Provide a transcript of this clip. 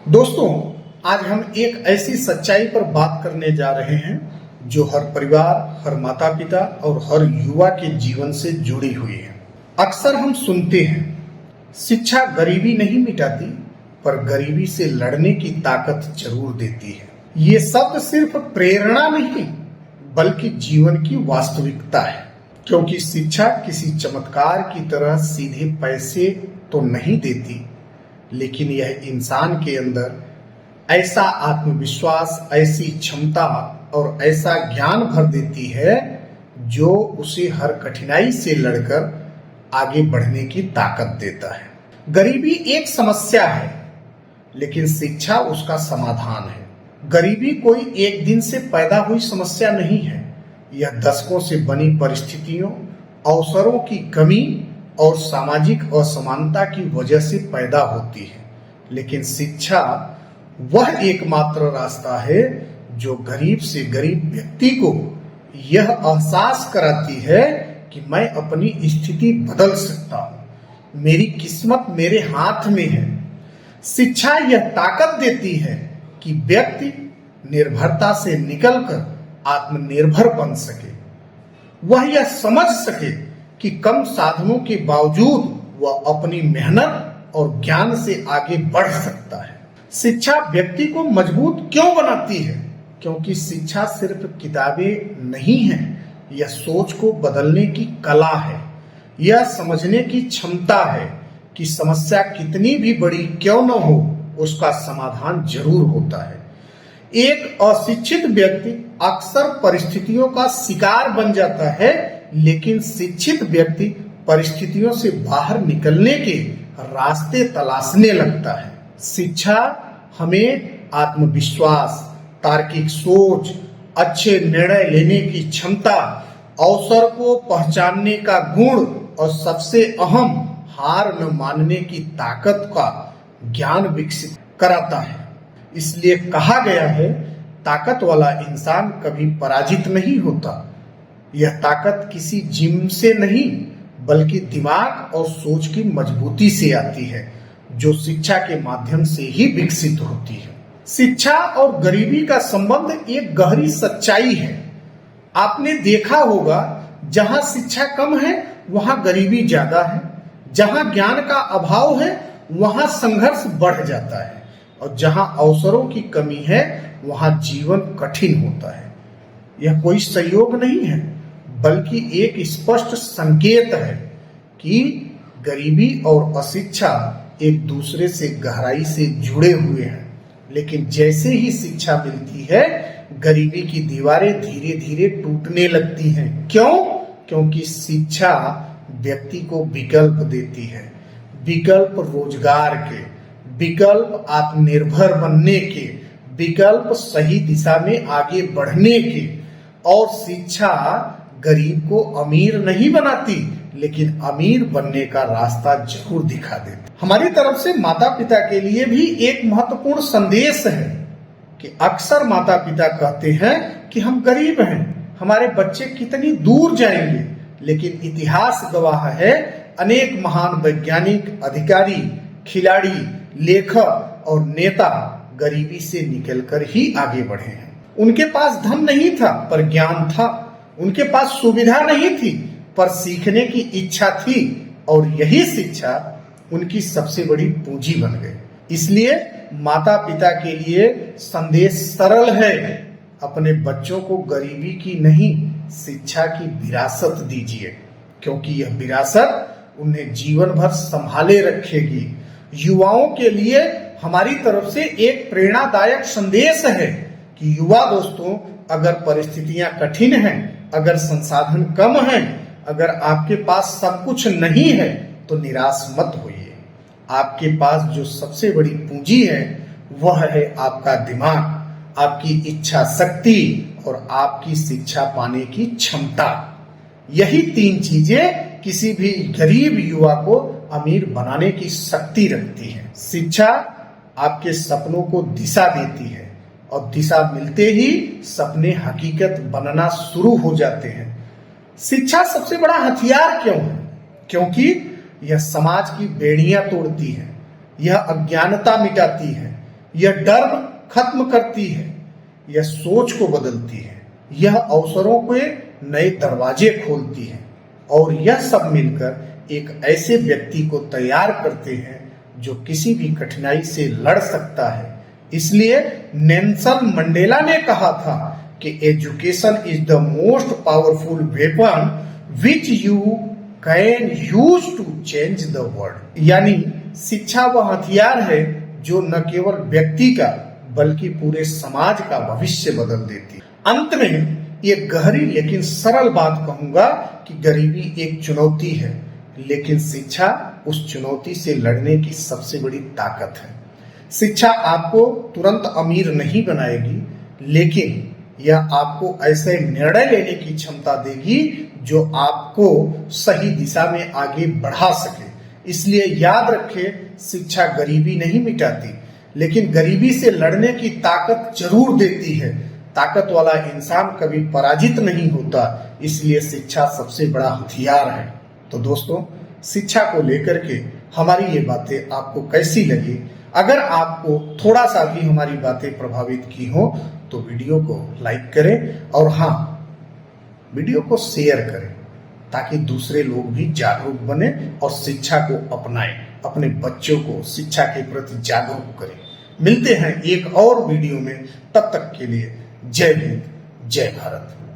दोस्तों, आज हम एक ऐसी सच्चाई पर बात करने जा रहे हैं जो हर परिवार, हर माता पिता और हर युवा के जीवन से जुड़ी हुई है। अक्सर हम सुनते हैं, शिक्षा गरीबी नहीं मिटाती, पर गरीबी से लड़ने की ताकत जरूर देती है। ये शब्द सिर्फ प्रेरणा नहीं, बल्कि जीवन की वास्तविकता है। क्योंकि शिक्षा किसी चमत्कार की तरह सीधे पैसे तो नहीं देती, लेकिन यह इंसान के अंदर ऐसा आत्मविश्वास, ऐसी क्षमता और ऐसा ज्ञान भर देती है जो उसे हर कठिनाई से लड़कर आगे बढ़ने की ताकत देता है। गरीबी एक समस्या है, लेकिन शिक्षा उसका समाधान है। गरीबी कोई एक दिन से पैदा हुई समस्या नहीं है। यह दशकों से बनी परिस्थितियों, अवसरों की कमी और सामाजिक असमानता की वजह से पैदा होती है। लेकिन शिक्षा वह एकमात्र रास्ता है जो गरीब से गरीब व्यक्ति को यह एहसास कराती है कि मैं अपनी स्थिति बदल सकता हूं, मेरी किस्मत मेरे हाथ में है। शिक्षा यह ताकत देती है कि व्यक्ति निर्भरता से निकलकर आत्मनिर्भर बन सके। वह यह समझ सके कि कम साधनों के बावजूद वह अपनी मेहनत और ज्ञान से आगे बढ़ सकता है। शिक्षा व्यक्ति को मजबूत क्यों बनाती है? क्योंकि शिक्षा सिर्फ किताबें नहीं है, यह सोच को बदलने की कला है। यह समझने की क्षमता है कि समस्या कितनी भी बड़ी क्यों न हो, उसका समाधान जरूर होता है। एक अशिक्षित व्यक्ति अक्सर परिस्थितियों का शिकार बन जाता है, लेकिन शिक्षित व्यक्ति परिस्थितियों से बाहर निकलने के रास्ते तलाशने लगता है। शिक्षा हमें आत्मविश्वास, तार्किक सोच, अच्छे निर्णय लेने की क्षमता, अवसर को पहचानने का गुण और सबसे अहम हार न मानने की ताकत का ज्ञान विकसित कराता है। इसलिए कहा गया है, ताकत वाला इंसान कभी पराजित नहीं होता। यह ताकत किसी जिम से नहीं, बल्कि दिमाग और सोच की मजबूती से आती है, जो शिक्षा के माध्यम से ही विकसित होती है। शिक्षा और गरीबी का संबंध एक गहरी सच्चाई है। आपने देखा होगा, जहां शिक्षा कम है वहां गरीबी ज्यादा है, जहां ज्ञान का अभाव है वहां संघर्ष बढ़ जाता है, और जहां अवसरों की कमी है वहां जीवन कठिन होता है। यह कोई संयोग नहीं है, बल्कि एक स्पष्ट संकेत है कि गरीबी और अशिक्षा एक दूसरे से गहराई से जुड़े हुए हैं। लेकिन जैसे ही शिक्षा मिलती है, गरीबी की दीवारें धीरे धीरे टूटने लगती हैं। क्यों? क्योंकि शिक्षा व्यक्ति को विकल्प देती है। विकल्प रोजगार के, विकल्प आत्मनिर्भर बनने के, विकल्प सही दिशा में आगे बढ़ने के। और शिक्षा गरीब को अमीर नहीं बनाती, लेकिन अमीर बनने का रास्ता जरूर दिखा देती। हमारी तरफ से माता पिता के लिए भी एक महत्वपूर्ण संदेश है कि अक्सर माता पिता कहते हैं कि हम गरीब हैं, हमारे बच्चे कितनी दूर जाएंगे। लेकिन इतिहास गवाह है, अनेक महान वैज्ञानिक, अधिकारी, खिलाड़ी, लेखक और नेता गरीबी से निकलकर ही आगे बढ़े हैं। उनके पास धन नहीं था, पर ज्ञान था। उनके पास सुविधा नहीं थी, पर सीखने की इच्छा थी, और यही शिक्षा उनकी सबसे बड़ी पूंजी बन गई। इसलिए माता पिता के लिए संदेश सरल है, अपने बच्चों को गरीबी की नहीं, शिक्षा की विरासत दीजिए, क्योंकि यह विरासत उन्हें जीवन भर संभाले रखेगी। युवाओं के लिए हमारी तरफ से एक प्रेरणादायक संदेश है कि युवा दोस्तों, अगर परिस्थितियां कठिन हैं, अगर संसाधन कम हैं, अगर आपके पास सब कुछ नहीं है, तो निराश मत होइए। आपके पास जो सबसे बड़ी पूंजी है वह है आपका दिमाग, आपकी इच्छा शक्ति और आपकी शिक्षा पाने की क्षमता। यही तीन चीजें किसी भी गरीब युवा को अमीर बनाने की शक्ति रखती है। शिक्षा आपके सपनों को दिशा देती है, और दिशा मिलते ही सपने हकीकत बनना शुरू हो जाते हैं। शिक्षा सबसे बड़ा हथियार क्यों है? क्योंकि यह समाज की बेड़ियां तोड़ती है, यह अज्ञानता मिटाती है, यह डर खत्म करती है, यह सोच को बदलती है, यह अवसरों के नए दरवाजे खोलती है और यह सब मिलकर एक ऐसे व्यक्ति को तैयार करते हैं जो किसी भी कठिनाई से लड़ सकता है। इसलिए नेल्सन मंडेला ने कहा था कि education is the most powerful weapon which you can use to change the world. यानी शिक्षा वह हथियार है जो न केवल व्यक्ति का बल्कि पूरे समाज का भविष्य बदल देती है। अंत में ये गहरी लेकिन सरल बात कहूंगा कि गरीबी एक चुनौती है, लेकिन शिक्षा उस चुनौती से लड़ने की सबसे बड़ी ताकत है। शिक्षा आपको तुरंत अमीर नहीं बनाएगी, लेकिन यह आपको ऐसे निर्णय लेने की क्षमता देगी जो आपको सही दिशा में आगे बढ़ा सके। इसलिए याद रखें, शिक्षा गरीबी नहीं मिटाती, लेकिन गरीबी से लड़ने की ताकत जरूर देती है। ताकत वाला इंसान कभी पराजित नहीं होता, इसलिए शिक्षा सबसे बड़ा हथियार है। तो दोस्तों, शिक्षा को लेकर के हमारी ये बातें आपको कैसी लगी? अगर आपको थोड़ा सा भी हमारी बातें प्रभावित की हो तो वीडियो को लाइक करें और हाँ, वीडियो को शेयर करें ताकि दूसरे लोग भी जागरूक बने और शिक्षा को अपनाएं, अपने बच्चों को शिक्षा के प्रति जागरूक करें। मिलते हैं एक और वीडियो में, तब तक के लिए जय हिंद, जय भारत।